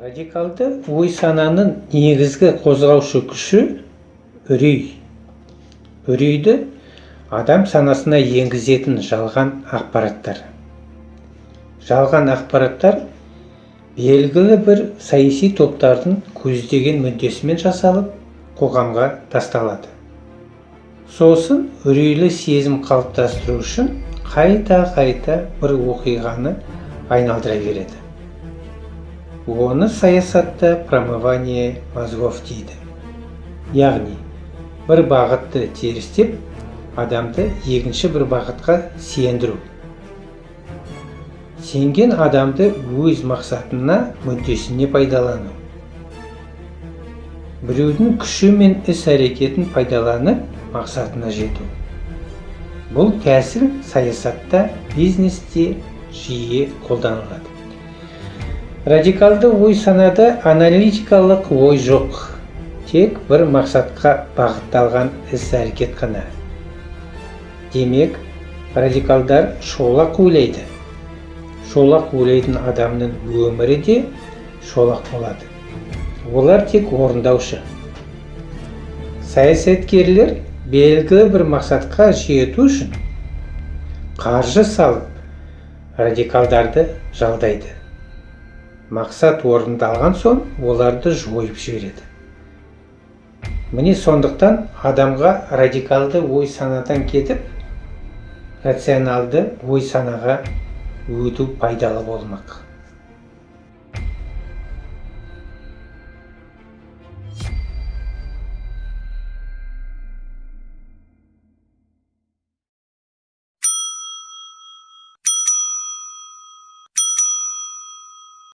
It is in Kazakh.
Радикалды ой-сананың негізгі қозғаушы күші үрей. Үрейді адам санасына енгізетін жалған ақпараттар. Жалған ақпараттар белгілі бір саяси топтардың көздеген мүддесімен жасалып, қоғамға тасталады. Сосын үрейлі сезім қалыптастыру үшін қайта бір оқиғаны айналдыра береді. Оны саясатта промывание мозгов дейді. Яғни, бір бағытты терістеп, адамды екінші бір бағытқа сендіру. Сенген адамды өз мақсатына, мүддесіне пайдалану. Біреудің күші мен іс-әрекетін пайдаланып, мақсатына жету. Бұл тәсіл саясатта, бизнесте жиі қолданылады. Радикалды ой-санада аналитикалық ой жоқ, тек бір мақсатқа бағытталған іс-әрекет қана. Демек, радикалдар шолақ ойлайды. Шолақ ойлайтын адамның өмірі де шолақ болады. Олар тек орындаушы. Саясаткерлер белгілі бір мақсатқа жету үшін қаржы салып, радикалдарды жалдайды. Мақсат орындалған соң оларды жойып жібереді. Міне сондықтан адамға радикалды ой-санадан кетіп, рационалды ой-санаға өту пайдалы болмақ.